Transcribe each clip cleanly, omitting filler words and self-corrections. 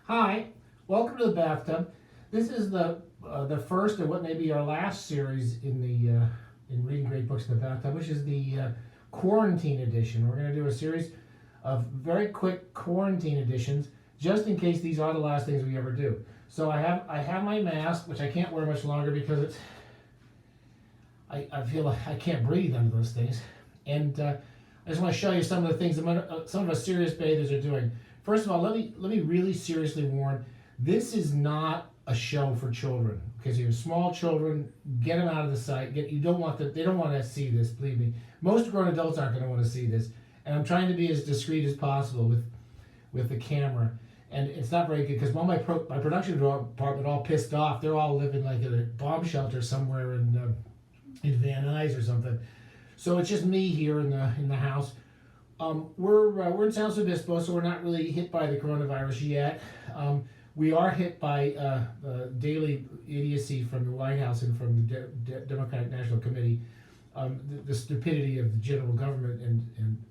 Hi, welcome to the Bathtub. This is the first of what may be our last series in reading great books in the bathtub, which is the quarantine edition. We're going to do a series of very quick quarantine editions, just in case these are the last things we ever do. So I have my mask, which I can't wear much longer because I feel like I can't breathe under those things, and I just want to show you some of the things that some of us serious bathers are doing. First of all, let me really seriously warn, this is not a show for children. Because you have small children, get them out of the sight. They don't want to see this, believe me. Most grown adults aren't going to want to see this. And I'm trying to be as discreet as possible with the camera. And it's not very good because my production department all pissed off. They're all living like in a bomb shelter somewhere in Van Nuys or something. So it's just me here in the house. We're in San Luis Obispo, so we're not really hit by the coronavirus yet. We are hit by daily idiocy from the White House and from the Democratic National Committee. The stupidity of the general government and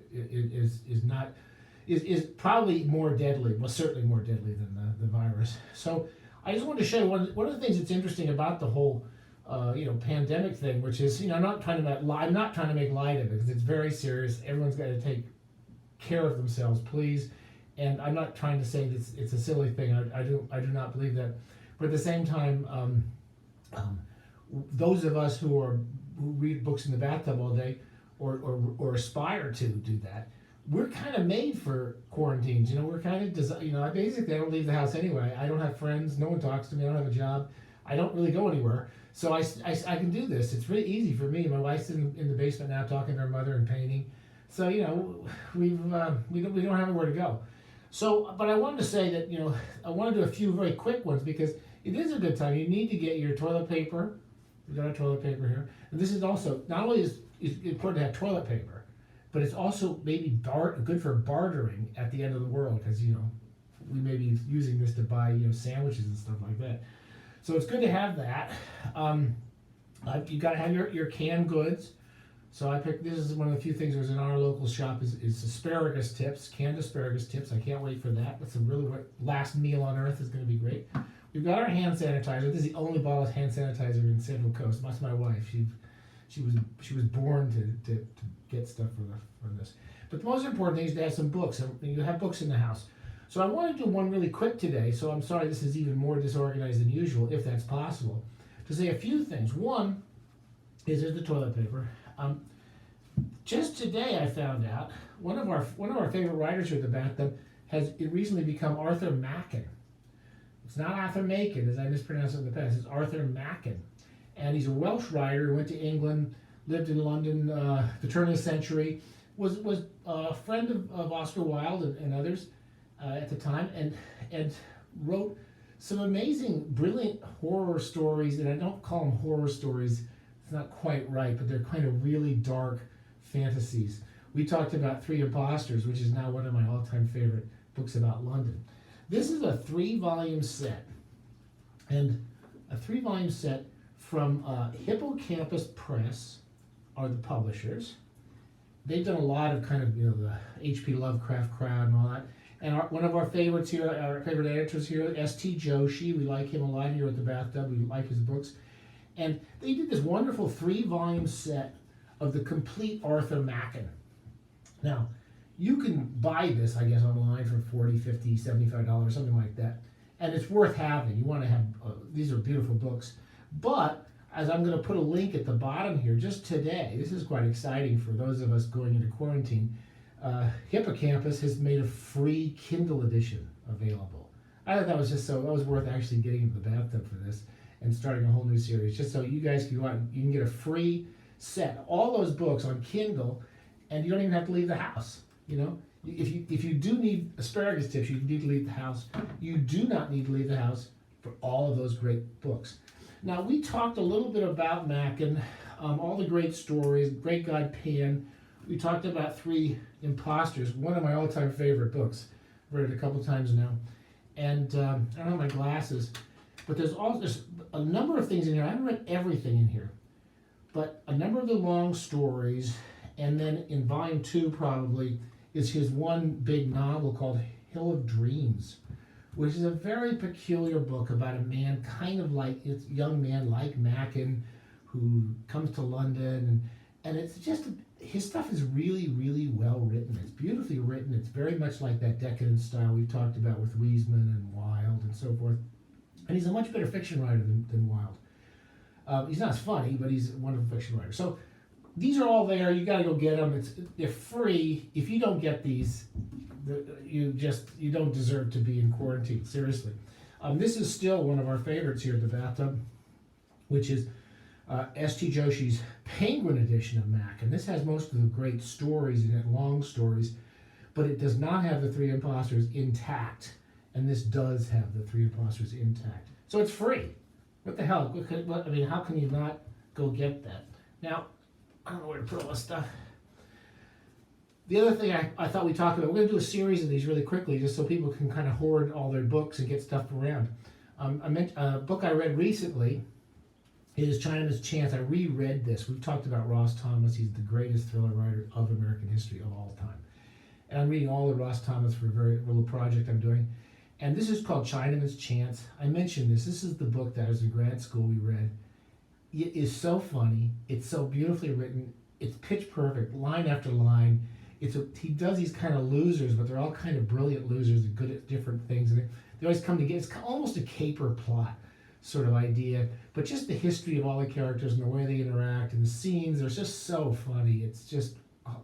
is probably more deadly. Well, certainly more deadly than the virus. So I just wanted to show you one of the things that's interesting about the whole pandemic thing, which is I'm not trying to make light of it because it's very serious. Everyone's got to take care of themselves, please. And I'm not trying to say that it's a silly thing. I do not believe that. But at the same time, those of us who read books in the bathtub all day, or aspire to do that, we're kind of made for quarantines. We're kind of I basically don't leave the house anyway. I don't have friends. No one talks to me. I don't have a job. I don't really go anywhere. So I can do this. It's really easy for me. My wife's in the basement now talking to her mother and painting. So we don't have anywhere to go. So, but I wanted to say that I want to do a few very quick ones because it is a good time. You need to get your toilet paper. We've got our toilet paper here, and this is also not only is important to have toilet paper, but it's also maybe good for bartering at the end of the world because we may be using this to buy sandwiches and stuff like that. So it's good to have that. You got to have your canned goods. So I picked, this is one of the few things that was in our local shop is asparagus tips, canned asparagus tips. I can't wait for that. That's a really last meal on earth is going to be great. We've got our hand sanitizer. This is the only bottle of hand sanitizer in Central Coast. That's my wife. She was born to get stuff for this. But the most important thing is to have some books. You have books in the house. So I want to do one really quick today. So I'm sorry this is even more disorganized than usual, if that's possible. To say a few things. One is there's the toilet paper. Just today I found out one of our favorite writers here at the Bathtub has recently become Arthur Machen. It's not Arthur Machen, as I mispronounced it in the past. It's Arthur Machen. And he's a Welsh writer who went to England, lived in London the turn of the century, was a friend of Oscar Wilde and others at the time, and wrote some amazing, brilliant horror stories, and I don't call them horror stories, it's not quite right, but they're kind of really dark fantasies. We talked about Three Imposters, which is now one of my all-time favorite books about London. This is a 3-volume set, and a 3-volume set from Hippocampus Press are the publishers. They've done a lot of kind of the H.P. Lovecraft crowd and all that. And one of our favorites here, our favorite editors here, S.T. Joshi, we like him a lot here at the Bathtub. We like his books. And they did this wonderful 3-volume set of the complete Arthur Machen. Now, you can buy this, I guess, online for $40, $50, $75, something like that. And it's worth having. You want to have, these are beautiful books. But, as I'm going to put a link at the bottom here, just today, this is quite exciting for those of us going into quarantine, Hippocampus has made a free Kindle edition available. I thought that was worth actually getting into the bathtub for this and starting a whole new series, just so you guys can go out and you can get a free set, all those books on Kindle, and you don't even have to leave the house. If you do need asparagus tips, you need to leave the house. You do not need to leave the house for all of those great books. Now, we talked a little bit about Machen, all the great stories, Great God Pan. We talked about Three Imposters, one of my all-time favorite books. I've read it a couple times now. And I don't have my glasses, but there's a number of things in here. I haven't read everything in here, but a number of the long stories, and then in volume 2 probably is his one big novel called Hill of Dreams, which is a very peculiar book about a man kind of like, it's a young man like Machen, who comes to London, and it's just, his stuff is really, really well written. It's beautifully written. It's very much like that decadent style we've talked about with Wiesman and Wilde and so forth. And he's a much better fiction writer than Wilde. He's not as funny, but he's a wonderful fiction writer. So these are all there. You got to go get them. They're free. If you don't get these, you don't deserve to be in quarantine. Seriously. This is still one of our favorites here at the Bathtub, which is S.T. Joshi's Penguin edition of Machen. This has most of the great stories in it, long stories, but it does not have the three imposters intact. And this does have the three imposters intact. So it's free. What the hell? I mean, how can you not go get that? Now, I don't know where to put all this stuff. The other thing I thought we'd talk about, we're going to do a series of these really quickly just so people can kind of hoard all their books and get stuff around. A book I read recently is Chinaman's Chance. I reread this. We've talked about Ross Thomas. He's the greatest thriller writer of American history of all time. And I'm reading all of Ross Thomas for a very little project I'm doing. And this is called Chinaman's Chance. I mentioned this. This is the book that I was in grad school we read. It is so funny. It's so beautifully written. It's pitch perfect, line after line. He does these kind of losers, but they're all kind of brilliant losers. They're good at different things. And they always come together. It's almost a caper plot sort of idea. But just the history of all the characters and the way they interact and the scenes, they're just so funny. It's just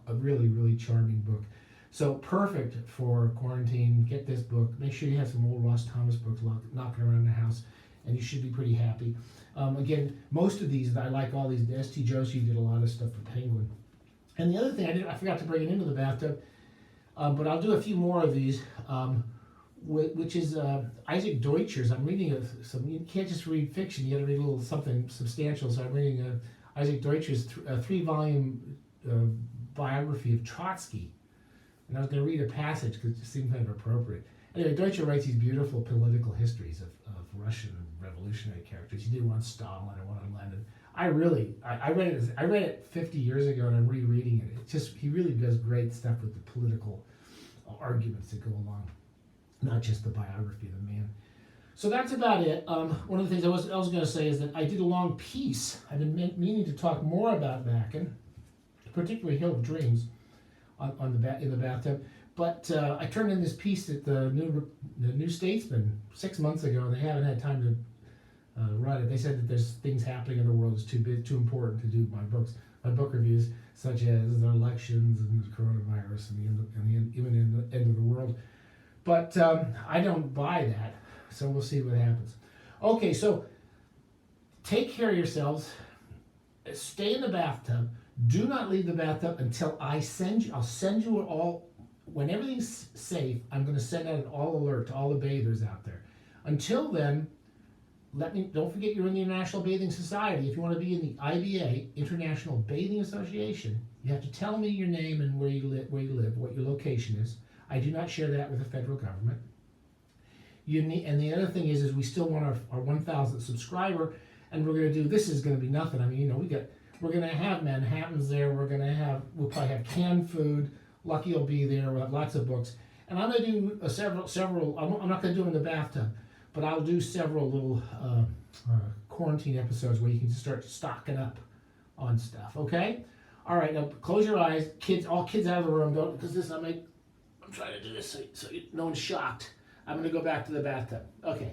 a really, really charming book. So perfect for quarantine. Get this book. Make sure you have some old Ross Thomas books knocking around the house, and you should be pretty happy. Again, most of these, I like all these. S.T. Joshi did a lot of stuff for Penguin. And the other thing I forgot to bring it into the Bathtub, but I'll do a few more of these, which is Isaac Deutscher's. I'm reading you can't just read fiction, you got to read a little something substantial. So I'm reading Isaac Deutscher's 3-volume biography of Trotsky. And I was going to read a passage because it just seemed kind of appropriate. Anyway, Deutscher writes these beautiful political histories of Russian revolutionary characters. He did one on Stalin and one on Lenin. I read it 50 years ago, and I'm rereading it. He really does great stuff with the political arguments that go along, not just the biography of the man. So that's about it. One of the things I was going to say is that I did a long piece. I've been meaning to talk more about Machen, particularly Hill of Dreams, in the Bathtub. But I turned in this piece at the New Statesman 6 months ago, and they haven't had time to write it. They said that there's things happening in the world that's too important to do my book reviews, such as the elections and the coronavirus and the imminent end of the world. But I don't buy that, so we'll see what happens. Okay, so take care of yourselves. Stay in the bathtub. Do not leave the bathtub until I'll send you all, when everything's safe, I'm going to send out an all alert to all the bathers out there. Until then, don't forget you're in the International Bathing Society. If you want to be in the IBA, International Bathing Association, you have to tell me your name and where you live, what your location is. I do not share that with the federal government. And the other thing is we still want our 1,000th subscriber, and we're going to do, this is going to be nothing. I mean, we're going to have Manhattans there. We'll probably have canned food. Lucky will be there. We'll have lots of books. And I'm going to do several, I'm not going to do them in the bathtub, but I'll do several little quarantine episodes where you can just start stocking up on stuff, okay? All right, now close your eyes. All kids out of the room, because I'm trying to do this so no one's shocked. I'm going to go back to the bathtub. Okay.